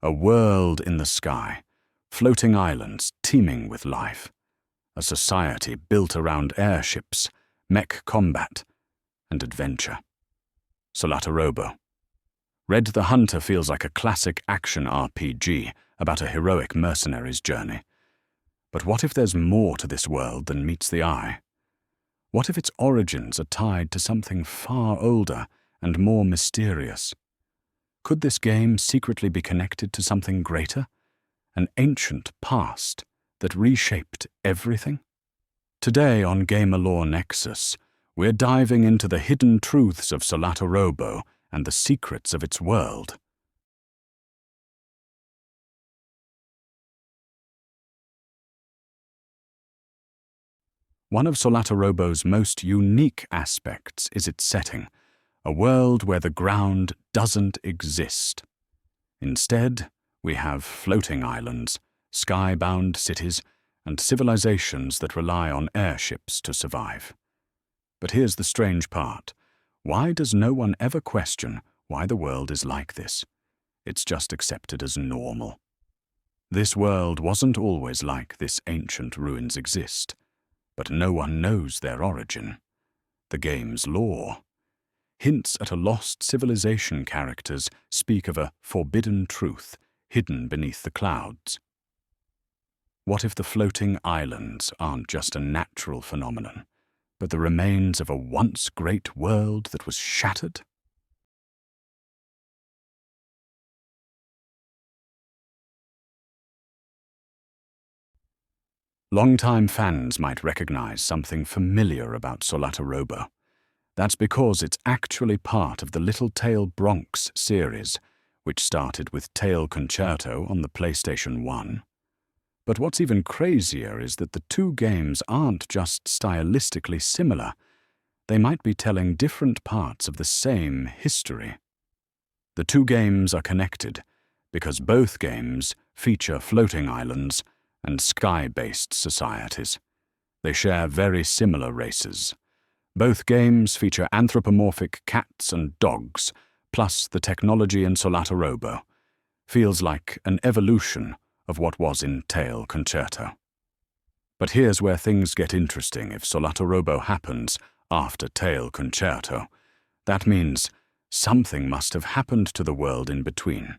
A world in the sky, floating islands teeming with life. A society built around airships, mech combat, and adventure. Solatorobo. Red the Hunter feels like a classic action RPG about a heroic mercenary's journey. But what if there's more to this world than meets the eye? What if its origins are tied to something far older and more mysterious? Could this game secretly be connected to something greater? An ancient past that reshaped everything? Today on Gamer Lore Nexus, we're diving into the hidden truths of Solatorobo and the secrets of its world. One of Solatorobo's most unique aspects is its setting, a world where the ground doesn't exist. Instead, we have floating islands, sky-bound cities, and civilizations that rely on airships to survive. But here's the strange part. Why does no one ever question why the world is like this? It's just accepted as normal. This world wasn't always like this ancient ruins exist, but no one knows their origin. The game's lore. Hints at a lost civilization characters speak of a forbidden truth hidden beneath the clouds. What if the floating islands aren't just a natural phenomenon, but the remains of a once great world that was shattered? Longtime fans might recognize something familiar about Solatorobo. That's because it's actually part of the Little Tail Bronx series, which started with Tail Concerto on the PlayStation 1. But what's even crazier is that the two games aren't just stylistically similar. They might be telling different parts of the same history. The two games are connected because both games feature floating islands and sky-based societies. They share very similar races. Both games feature anthropomorphic cats and dogs, plus the technology in Solatorobo. Feels like an evolution of what was in Tail Concerto. But here's where things get interesting if Solatorobo happens after Tail Concerto. That means something must have happened to the world in between,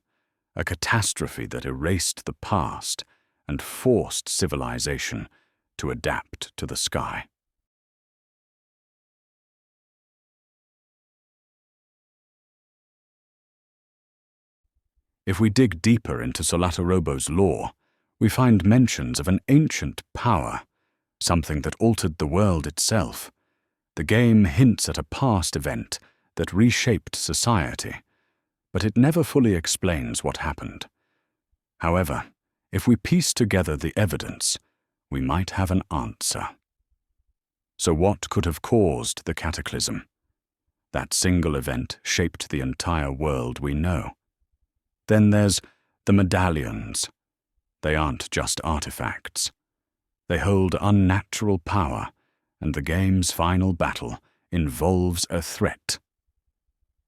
a catastrophe that erased the past and forced civilization to adapt to the sky. If we dig deeper into Solatorobo's lore, we find mentions of an ancient power, something that altered the world itself. The game hints at a past event that reshaped society, but it never fully explains what happened. However, if we piece together the evidence, we might have an answer. So what could have caused the cataclysm? That single event shaped the entire world we know. Then there's the medallions. They aren't just artifacts. They hold unnatural power, and the game's final battle involves a threat,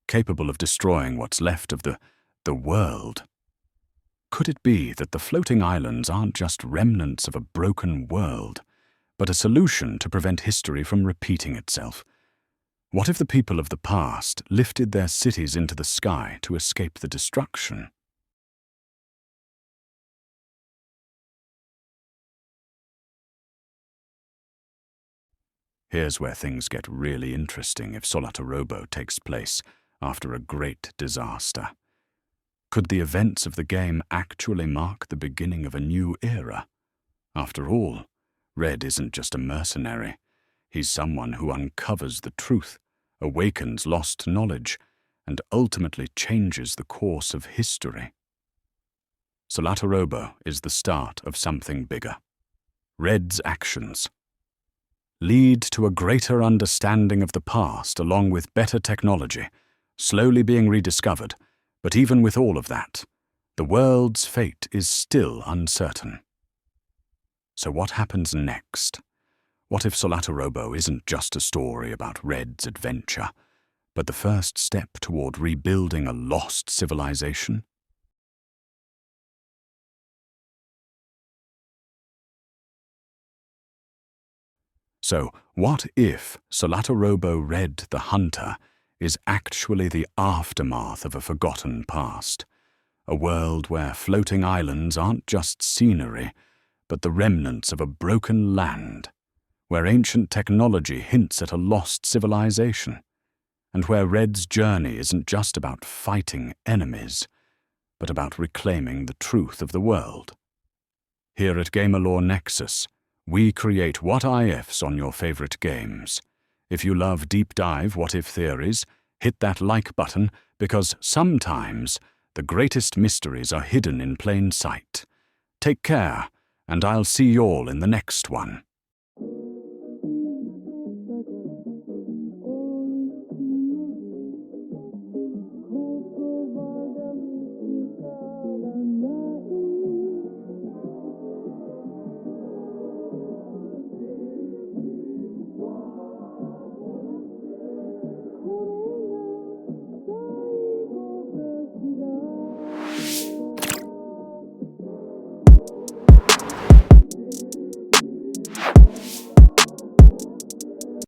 capable of destroying what's left of the world. Could it be that the floating islands aren't just remnants of a broken world, but a solution to prevent history from repeating itself? What if the people of the past lifted their cities into the sky to escape the destruction? Here's where things get really interesting if Solatorobo takes place after a great disaster. Could the events of the game actually mark the beginning of a new era? After all, Red isn't just a mercenary. He's someone who uncovers the truth, awakens lost knowledge, and ultimately changes the course of history. Solatorobo is the start of something bigger. Red's actions lead to a greater understanding of the past along with better technology, slowly being rediscovered. But even with all of that, the world's fate is still uncertain. So what happens next? What if Solatorobo isn't just a story about Red's adventure, but the first step toward rebuilding a lost civilization? So, what if Solatorobo Red the Hunter is actually the aftermath of a forgotten past? A world where floating islands aren't just scenery, but the remnants of a broken land, where ancient technology hints at a lost civilization, and where Red's journey isn't just about fighting enemies, but about reclaiming the truth of the world. Here at Gamerlore Nexus, we create WhatIFs on your favorite games. If you love deep dive what-if theories, hit that like button, because sometimes the greatest mysteries are hidden in plain sight. Take care, and I'll see you all in the next one.